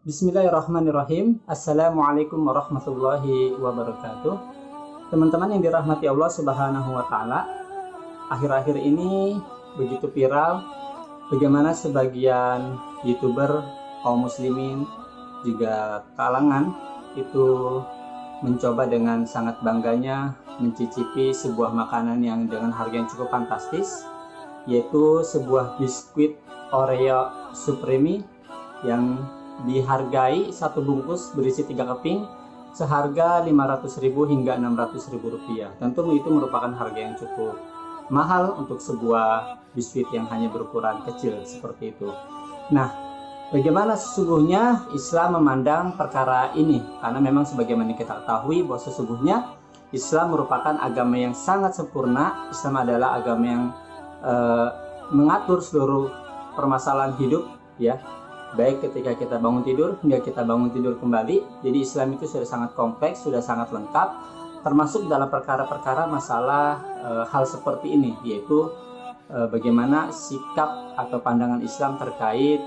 Bismillahirrahmanirrahim. Assalamualaikum warahmatullahi wabarakatuh. Teman-teman yang dirahmati Allah Subhanahu wa Ta'ala, akhir-akhir ini begitu viral bagaimana sebagian YouTuber kaum muslimin juga kalangan itu mencoba dengan sangat bangganya mencicipi sebuah makanan yang dengan harga yang cukup fantastis, yaitu sebuah biskuit Oreo Supreme yang dihargai satu bungkus berisi 3 keping seharga 500.000 hingga 600.000 rupiah. Tentu itu merupakan harga yang cukup mahal untuk sebuah biskuit yang hanya berukuran kecil seperti itu. Nah, bagaimana sesungguhnya Islam memandang perkara ini? Karena memang sebagaimana kita ketahui bahwa sesungguhnya Islam merupakan agama yang sangat sempurna. Islam adalah agama yang mengatur seluruh permasalahan hidup, ya, baik ketika kita bangun tidur hingga kita bangun tidur kembali. Jadi Islam itu sudah sangat kompleks, sudah sangat lengkap, termasuk dalam perkara-perkara masalah hal seperti ini, yaitu bagaimana sikap atau pandangan Islam terkait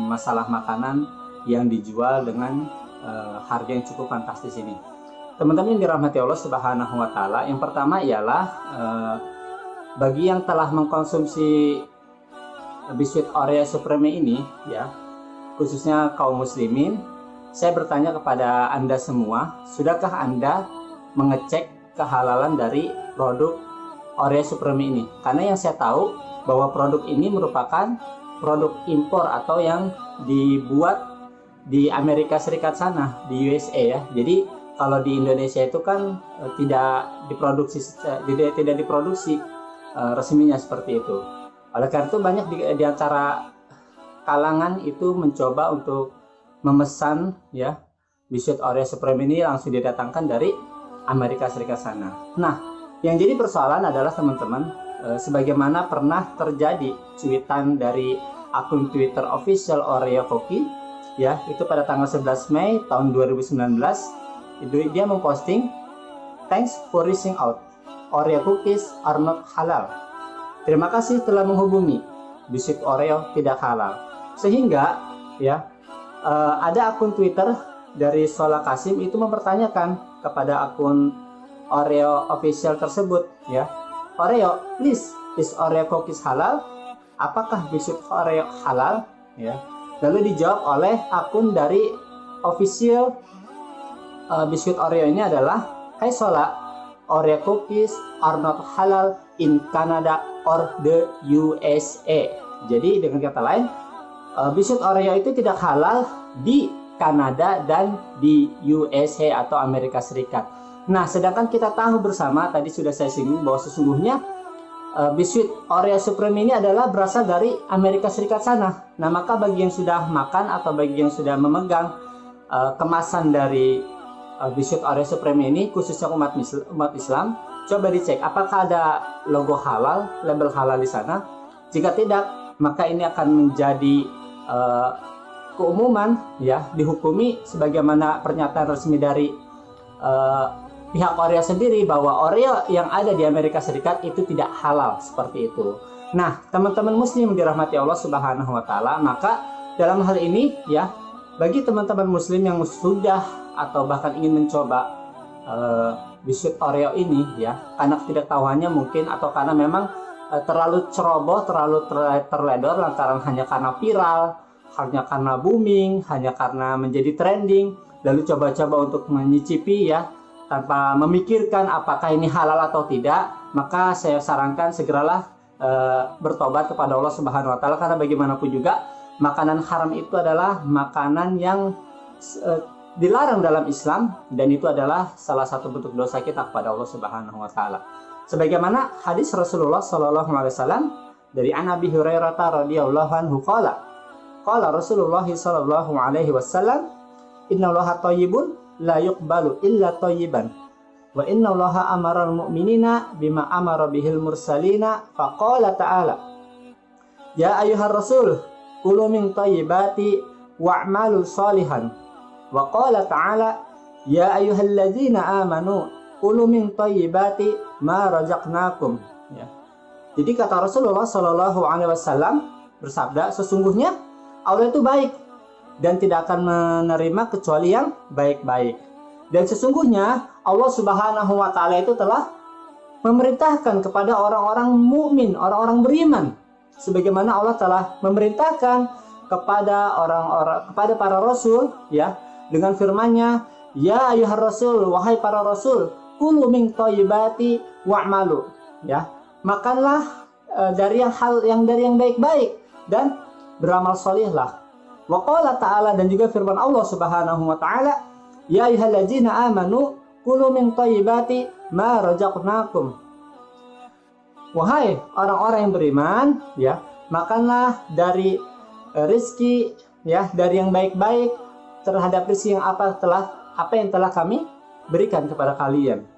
masalah makanan yang dijual dengan harga yang cukup fantastis ini. Teman-teman yang dirahmati Allah Subhanahu wa Ta'ala, yang pertama ialah bagi yang telah mengkonsumsi biskuit Oreo Supreme ini, ya, khususnya kaum muslimin, saya bertanya kepada Anda semua, sudahkah Anda mengecek kehalalan dari produk Oreo Supreme ini? Karena yang saya tahu bahwa produk ini merupakan produk impor atau yang dibuat di Amerika Serikat sana, di USA, ya. Jadi kalau di Indonesia itu kan tidak diproduksi resminya seperti itu. Oleh karena itu banyak di antara kalangan itu mencoba untuk memesan, ya, biskuit Oreo Supreme ini langsung didatangkan dari Amerika Serikat sana. Nah, yang jadi persoalan adalah teman-teman, sebagaimana pernah terjadi cuitan dari akun Twitter official Oreo Cookie, ya, itu pada tanggal 11 Mei tahun 2019, itu dia memposting, "Thanks for reaching out. Oreo cookies are not halal. Terima kasih telah menghubungi. Biskuit Oreo tidak halal." Sehingga, ya, ada akun Twitter dari Sola Kasim itu mempertanyakan kepada akun Oreo official tersebut, ya, "Oreo, please, is Oreo cookies halal? Apakah biskuit Oreo halal?" Ya. Lalu dijawab oleh akun dari official biskuit Oreo ini adalah, "Hai Sola, Oreo cookies are not halal in Canada or the USA." Jadi dengan kata lain, biskuit Oreo itu tidak halal di Kanada dan di USA atau Amerika Serikat. Nah, sedangkan kita tahu bersama, tadi sudah saya singgung bahwa sesungguhnya biskuit Oreo Supreme ini adalah berasal dari Amerika Serikat sana. Nah, maka bagi yang sudah makan atau bagi yang sudah memegang kemasan dari biskuit Oreo Supreme ini, khususnya umat Islam, coba dicek apakah ada logo halal, label halal di sana. Jika tidak, maka ini akan menjadi keumuman, ya, dihukumi sebagaimana pernyataan resmi dari pihak Oreo sendiri bahwa Oreo yang ada di Amerika Serikat itu tidak halal, seperti itu. Nah, teman-teman muslim dirahmati Allah Subhanahu wa Ta'ala, maka dalam hal ini, ya, bagi teman-teman muslim yang sudah atau bahkan ingin mencoba biskuit Oreo ini, ya, karena ketidaktahuannya mungkin atau karena memang terlalu ceroboh, terlalu terledor lantaran hanya karena viral, hanya karena booming, hanya karena menjadi trending, lalu coba-coba untuk menyicipi, ya, tanpa memikirkan apakah ini halal atau tidak, maka saya sarankan segeralah bertobat kepada Allah Subhanahu wa Ta'ala, karena bagaimanapun juga makanan haram itu adalah makanan yang dilarang dalam Islam, dan itu adalah salah satu bentuk dosa kita kepada Allah Subhanahu wa Ta'ala. Sebagaimana hadis Rasulullah sallallahu alaihi wasallam dari Abi Hurairah radhiyallahu anhu qala Rasulullah sallallahu alaihi wasallam, "Innallaha thayyibun la yuqbalu illa thayyiban wa innallaha amara al-mu'minina bima amara bihil mursalina faqala ta'ala ya ayyuhar rasul kulu min thayyibati wa'malu salihan wa qala ta'ala ya ayyuhalladzina amanu kulu min thayyibati ma razaqnakum." Ya. Jadi kata Rasulullah Shallallahu Alaihi Wasallam bersabda, sesungguhnya Allah itu baik, dan tidak akan menerima kecuali yang baik-baik. Dan sesungguhnya Allah Subhanahu wa taala itu telah memerintahkan kepada orang-orang mukmin, orang-orang beriman, sebagaimana Allah telah memerintahkan kepada para rasul, ya, dengan firman-Nya, ya ayyuhar rasul, wahai para rasul, kulu min thayyibati wa'malu, ya, makanlah dari yang baik-baik dan beramal solihlah. Wa qala ta'ala, dan juga firman Allah Subhanahu wa taala, ya ayyuhalladzina amanu kulu min thayyibati ma razaqnakum. Wahai orang-orang yang beriman, ya, makanlah dari rezeki, ya, dari yang baik-baik terhadap rezeki yang apa yang telah kami berikan kepada kalian.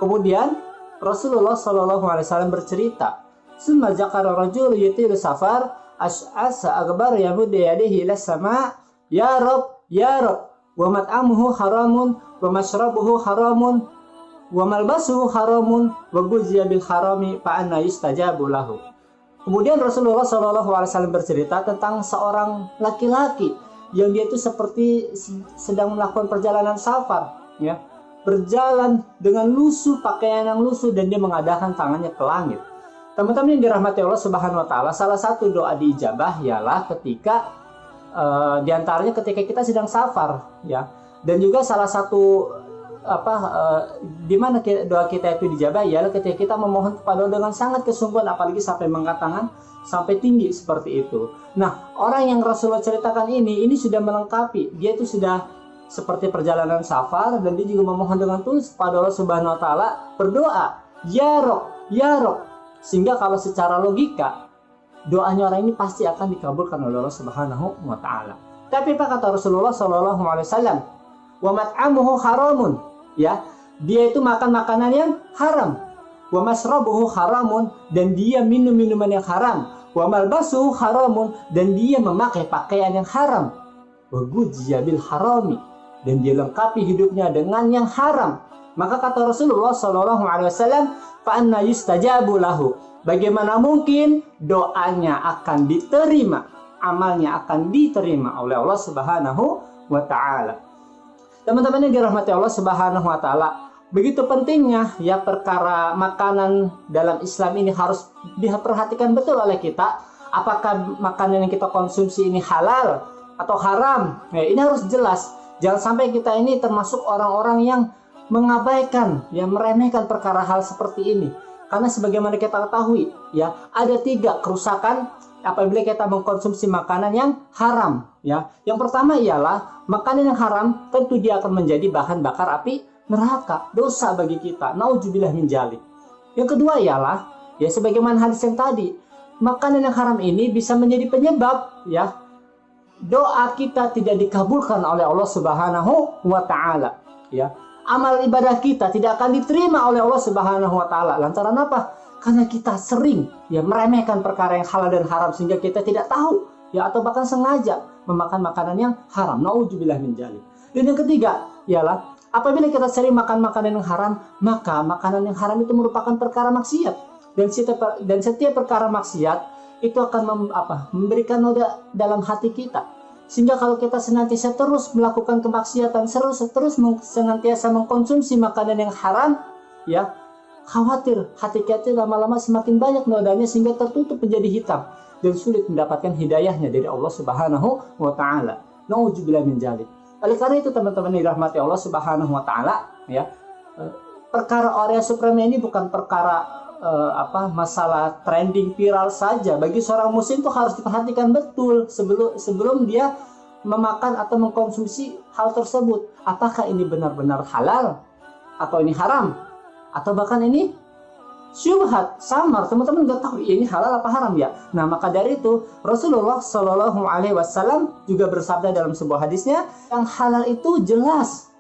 Kemudian Rasulullah SAW bercerita, summa zakara rajul yutilu safar as'asa akbar yamuddu yadihi ila sama, ya Rabb, ya Rabb, wa mat'amuhu haramun wa mashrabuhu haramun wa malbasuhu haramun wa guziya bil harami fa anna yustajabu lahu. Kemudian Rasulullah SAW bercerita tentang seorang laki-laki yang dia itu seperti sedang melakukan perjalanan safar, ya, berjalan dengan lusuh, pakaian yang lusuh, dan dia mengadakan tangannya ke langit. Teman-teman yang dirahmati Allah Subhanahu wa taala, salah satu doa diijabah ialah ketika diantaranya ketika kita sedang safar, ya, dan juga salah satu di mana doa kita itu dijabah ialah ketika kita memohon kepada Allah dengan sangat kesungguhan, apalagi sampai mengangkat tangan sampai tinggi seperti itu. Nah, orang yang Rasulullah ceritakan ini sudah melengkapi, dia itu sudah seperti perjalanan safar, dan dia juga memohon dengan tulus kepada Allah Subhanahu wa taala, berdoa, ya Rabb, ya Rabb, sehingga kalau secara logika doanya orang ini pasti akan dikabulkan oleh Allah Subhanahu wa taala. Tapi apa kata Rasulullah sallallahu alaihi wasallam? Wa mat'amuhu haramun, ya, dia itu makan makanan yang haram. Wa masrabuhu haramun, dan dia minum minuman yang haram. Wa malbasuhu haramun, dan dia memakai pakaian yang haram. Wa guziya bil harami, dan dia lengkapi hidupnya dengan yang haram. Maka kata Rasulullah sallallahu alaihi wasallam, fa anna yustajabu lahu, bagaimana mungkin doanya akan diterima, amalnya akan diterima oleh Allah Subhanahu wa taala. Teman-teman yang dirahmati Allah Subhanahu wa taala, begitu pentingnya, ya, perkara makanan dalam Islam ini harus diperhatikan betul oleh kita. Apakah makanan yang kita konsumsi ini halal atau haram? Ya, ini harus jelas. Jangan sampai kita ini termasuk orang-orang yang mengabaikan, yang meremehkan perkara hal seperti ini. Karena sebagaimana kita ketahui, ya, ada 3 kerusakan apabila kita mengkonsumsi makanan yang haram, ya. Yang pertama ialah makanan yang haram tentu dia akan menjadi bahan bakar api neraka, dosa bagi kita, naudzubillah min dzalik. Yang kedua ialah, ya, sebagaimana hadis yang tadi, makanan yang haram ini bisa menjadi penyebab, ya, doa kita tidak dikabulkan oleh Allah Subhanahu wa taala, ya. Amal ibadah kita tidak akan diterima oleh Allah Subhanahu wa taala. Lantaran apa? Karena kita sering, ya, meremehkan perkara yang halal dan haram, sehingga kita tidak tahu, ya, atau bahkan sengaja memakan makanan yang haram. Naudzubillah min dzalik. Dan yang ketiga ialah apabila kita sering makan makanan yang haram, maka makanan yang haram itu merupakan perkara maksiat. Dan setiap perkara maksiat itu akan memberikan noda dalam hati kita. Sehingga kalau kita senantiasa terus melakukan kemaksiatan, senantiasa mengkonsumsi makanan yang haram, ya, khawatir hati kita lama-lama semakin banyak nodanya sehingga tertutup menjadi hitam dan sulit mendapatkan hidayahnya dari Allah Subhanahu wa taala. Nauzubillah min dzalik. Oleh karena itu teman-teman yang dirahmati Allah Subhanahu wa taala, ya, perkara Oreo Supreme ini bukan perkara masalah trending viral saja. Bagi seorang muslim itu harus diperhatikan betul sebelum dia memakan atau mengkonsumsi hal tersebut. Apakah ini benar-benar halal atau ini haram, atau bahkan ini syubhat, samar, teman-teman nggak tahu ini halal apa haram, ya. Nah, maka dari itu Rasulullah Shallallahu Alaihi Wasallam juga bersabda dalam sebuah hadisnya, yang halal itu jelas,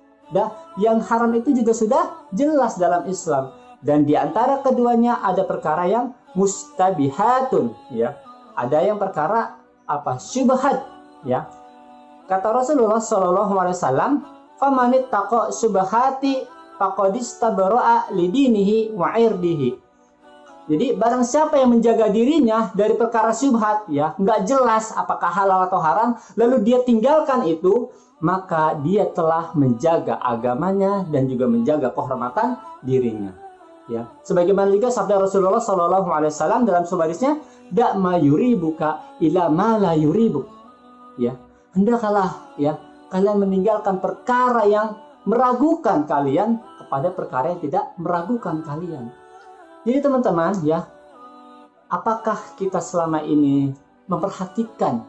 yang haram itu juga sudah jelas dalam Islam. Dan di antara keduanya ada perkara yang mustabihatun, ya. Ada yang perkara syubhat, ya. Kata Rasulullah sallallahu alaihi wasallam, "Famanit taqa syubhati faqad istabra'a lidinihi wa 'irdihi." Jadi barang siapa yang menjaga dirinya dari perkara syubhat, ya, nggak jelas apakah halal atau haram, lalu dia tinggalkan itu, maka dia telah menjaga agamanya dan juga menjaga kehormatan dirinya. Ya, sebagaimana juga sabda Rasulullah SAW dalam sebuah hadisnya, "Da ma yuribuka ila ma la yuribuk." Ya, hendaklah ya kalian meninggalkan perkara yang meragukan kalian kepada perkara yang tidak meragukan kalian. Jadi teman-teman ya, apakah kita selama ini memperhatikan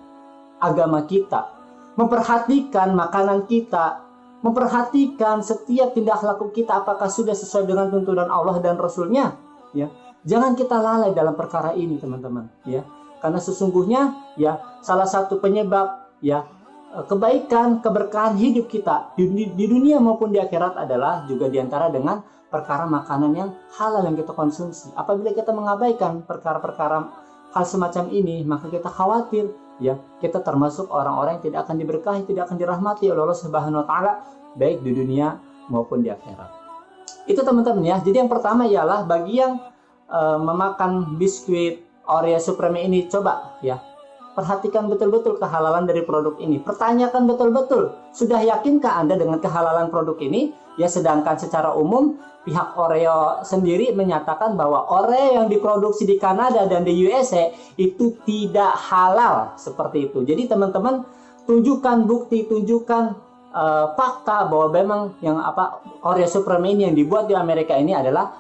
agama kita, memperhatikan makanan kita, memperhatikan setiap tindak laku kita apakah sudah sesuai dengan tuntunan Allah dan Rasul-Nya? Ya, jangan kita lalai dalam perkara ini teman-teman. Ya, karena sesungguhnya ya salah satu penyebab ya kebaikan, keberkahan hidup kita di dunia maupun di akhirat adalah juga diantara dengan perkara makanan yang halal yang kita konsumsi. Apabila kita mengabaikan perkara-perkara hal semacam ini, maka kita khawatir ya kita termasuk orang-orang yang tidak akan diberkahi, tidak akan dirahmati oleh Allah Subhanahu wa taala baik di dunia maupun di akhirat. Itu teman-teman ya. Jadi yang pertama ialah bagi yang memakan biskuit Oreo Supreme ini, coba ya perhatikan betul-betul kehalalan dari produk ini. Pertanyakan betul-betul, sudah yakinkah Anda dengan kehalalan produk ini? Ya, sedangkan secara umum pihak Oreo sendiri menyatakan bahwa Oreo yang diproduksi di Kanada dan di USA itu tidak halal seperti itu. Jadi teman-teman tunjukkan bukti, tunjukkan fakta bahwa memang yang Oreo Supreme ini yang dibuat di Amerika ini adalah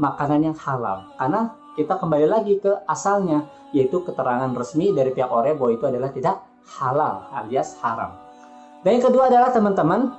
makanan yang halal. Karena kita kembali lagi ke asalnya, yaitu keterangan resmi dari pihak Oreo bahwa itu adalah tidak halal alias haram. Dan yang kedua adalah teman-teman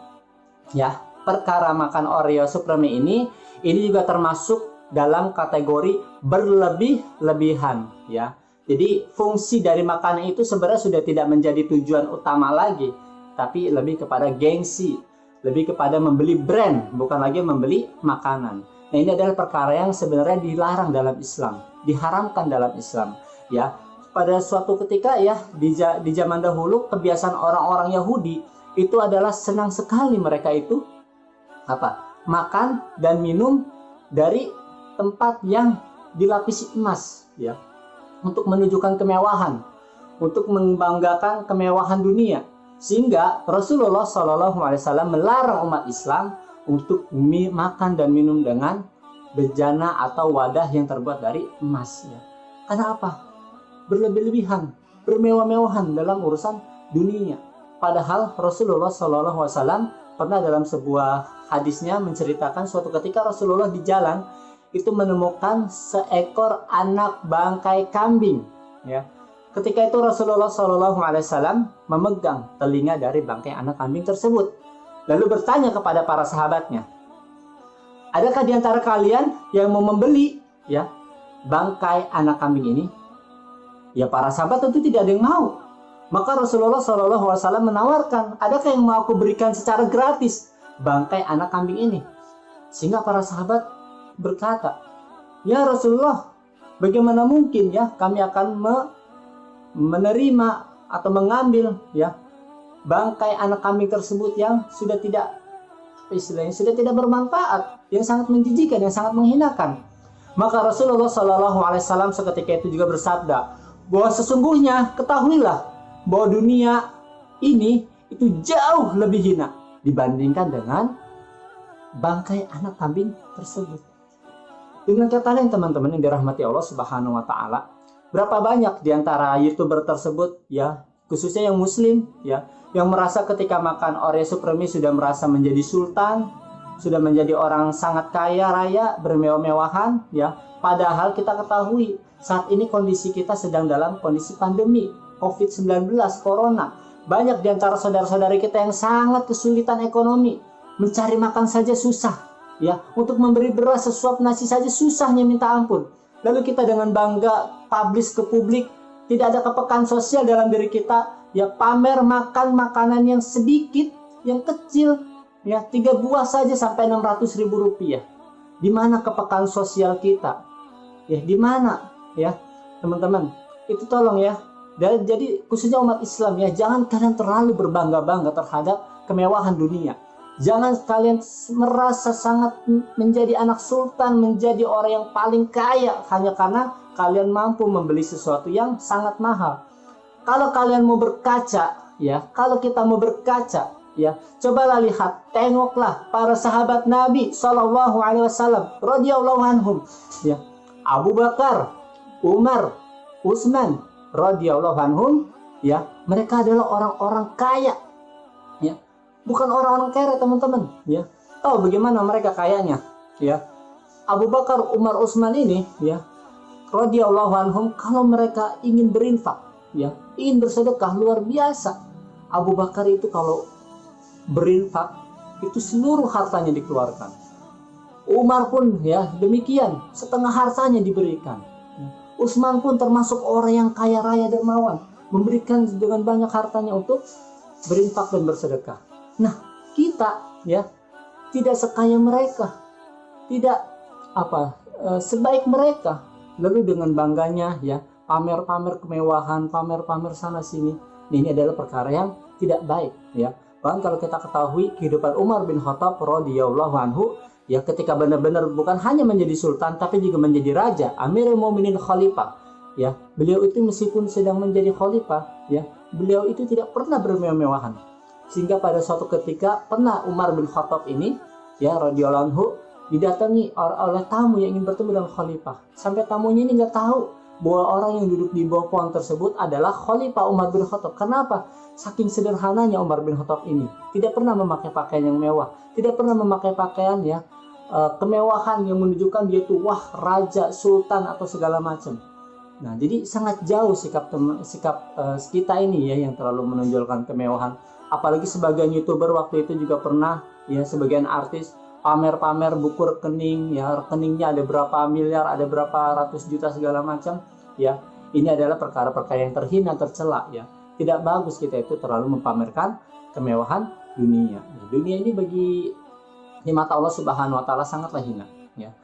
ya, perkara makan Oreo Supreme ini juga termasuk dalam kategori berlebih-lebihan ya. Jadi fungsi dari makanan itu sebenarnya sudah tidak menjadi tujuan utama lagi, tapi lebih kepada gengsi, lebih kepada membeli brand, bukan lagi membeli makanan. Nah, ini adalah perkara yang sebenarnya dilarang dalam Islam, diharamkan dalam Islam ya. Pada suatu ketika ya di zaman dahulu kebiasaan orang-orang Yahudi itu adalah senang sekali mereka itu makan dan minum dari tempat yang dilapisi emas ya, untuk menunjukkan kemewahan, untuk membanggakan kemewahan dunia. Sehingga Rasulullah SAW melarang umat Islam untuk makan dan minum dengan bejana atau wadah yang terbuat dari emas ya. Karena apa? Berlebih-lebihan, bermewah-mewahan dalam urusan dunia. Padahal Rasulullah SAW pernah dalam sebuah hadisnya menceritakan suatu ketika Rasulullah di jalan itu menemukan seekor anak bangkai kambing ya. Ketika itu Rasulullah SAW memegang telinga dari bangkai anak kambing tersebut, lalu bertanya kepada para sahabatnya, adakah di antara kalian yang mau membeli ya bangkai anak kambing ini? Ya, para sahabat tentu tidak ada yang mau. Maka Rasulullah SAW menawarkan, adakah yang mau aku berikan secara gratis bangkai anak kambing ini? Sehingga para sahabat berkata, ya Rasulullah, bagaimana mungkin ya kami akan menerima atau mengambil ya bangkai anak kambing tersebut yang sudah tidak bermanfaat, yang sangat menjijikan, yang sangat menghinakan. Maka Rasulullah SAW seketika itu juga bersabda bahwa sesungguhnya ketahuilah bahwa dunia ini itu jauh lebih hina dibandingkan dengan bangkai anak kambing tersebut. Dengan kata lain teman-teman yang dirahmati Allah Subhanahu wa taala, berapa banyak di antara YouTuber tersebut ya, khususnya yang muslim ya, yang merasa ketika makan Oreo Supreme sudah merasa menjadi sultan, sudah menjadi orang sangat kaya raya, bermewah-mewahan ya. Padahal kita ketahui saat ini kondisi kita sedang dalam kondisi pandemi COVID-19, Corona. Banyak di antara saudara-saudari kita yang sangat kesulitan ekonomi, mencari makan saja susah ya, untuk memberi beras sesuap nasi saja susahnya minta ampun. Lalu kita dengan bangga publish ke publik, tidak ada kepekaan sosial dalam diri kita ya, pamer makan makanan yang sedikit, yang kecil ya, 3 buah saja sampai 600.000 rupiah. Di mana kepekaan sosial kita ya, di mana ya teman-teman? Itu tolong ya, jadi khususnya umat Islam ya, jangan kalian terlalu berbangga-bangga terhadap kemewahan dunia. Jangan kalian merasa sangat menjadi anak sultan, menjadi orang yang paling kaya hanya karena kalian mampu membeli sesuatu yang sangat mahal. Kalau kalian mau berkaca, ya, kalau kita mau berkaca, ya, cobalah lihat, tengoklah para sahabat Nabi Shallallahu Alaihi Wasallam, radhiyallahu anhum, ya, Abu Bakar, Umar, Utsman, radhiyallahu anhum, ya, mereka adalah orang-orang kaya, ya, bukan orang-orang kere, teman-teman, ya. Tahu bagaimana mereka kayanya, ya? Abu Bakar, Umar, Utsman ini, ya, radhiyallahu anhum, kalau mereka ingin berinfak, ya, ingin bersedekah luar biasa. Abu Bakar itu kalau berinfak itu seluruh hartanya dikeluarkan. Umar pun, ya, demikian, setengah hartanya diberikan. Utsman pun termasuk orang yang kaya raya dermawan, memberikan dengan banyak hartanya untuk berinfak dan bersedekah. Nah, kita, ya, tidak sekaya mereka, tidak sebaik mereka. Lalu dengan bangganya, ya, pamer-pamer kemewahan, pamer-pamer sana sini. Ini adalah perkara yang tidak baik, ya. Bahkan kalau kita ketahui kehidupan Umar bin Khattab radhiyallahu anhu, ya, ketika benar-benar bukan hanya menjadi sultan tapi juga menjadi raja, Amirul Mukminin Khalifah, ya. Beliau itu meskipun sedang menjadi khalifah, ya, beliau itu tidak pernah bermewah-mewahan. Sehingga pada suatu ketika pernah Umar bin Khattab ini, ya, radhiyallahu anhu, didatangi oleh tamu yang ingin bertemu dengan khalifah. Sampai tamunya ini nggak tahu bahwa orang yang duduk di bawah pohon tersebut adalah Khalifah Umar bin Khattab. Kenapa? Saking sederhananya Umar bin Khattab ini, tidak pernah memakai pakaian yang mewah, tidak pernah memakai pakaian, ya, kemewahan yang menunjukkan dia itu wah raja, sultan atau segala macam. Nah, jadi sangat jauh sikap kita ini, ya, yang terlalu menonjolkan kemewahan. Apalagi sebagian YouTuber waktu itu juga pernah, ya, sebagian artis pamer-pamer buku rekening, ya, rekeningnya ada berapa miliar, ada berapa ratus juta segala macam, ya. Ini adalah perkara-perkara yang terhina, tercela, ya. Tidak bagus kita itu terlalu mempamerkan kemewahan dunia. Dunia ini di mata Allah Subhanahu wa taala sangatlah hina, ya.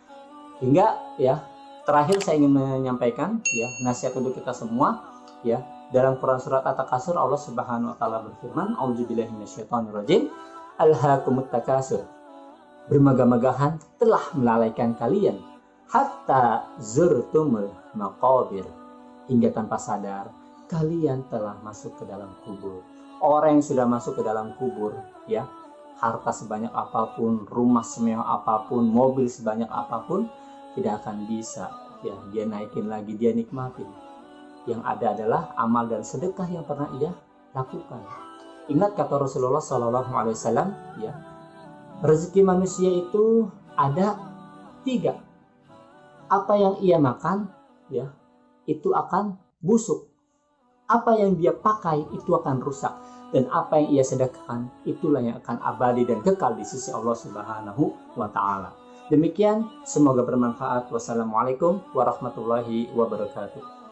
Hingga, ya, terakhir saya ingin menyampaikan, ya, nasihat untuk kita semua, ya. Dalam Quran surat At-Takasur Allah Subhanahu wa taala berfirman, "A'udzubillahi minasyaitonirrajim. Alhaakumut takasur." Bermegah-megahan telah melalaikan kalian hatta zurtumul maqabir, hingga tanpa sadar kalian telah masuk ke dalam kubur. Orang yang sudah masuk ke dalam kubur, ya, harta sebanyak apapun, rumah semewah apapun, mobil sebanyak apapun tidak akan bisa, ya, dia naikin lagi, dia nikmatin. Yang ada adalah amal dan sedekah yang pernah ia lakukan. Ingat kata Rasulullah SAW, ya, rezeki manusia itu ada 3. Apa yang ia makan, ya, itu akan busuk. Apa yang dia pakai itu akan rusak. Dan apa yang ia sedekahkan itulah yang akan abadi dan kekal di sisi Allah Subhanahu wa taala. Demikian, semoga bermanfaat. Wassalamualaikum warahmatullahi wabarakatuh.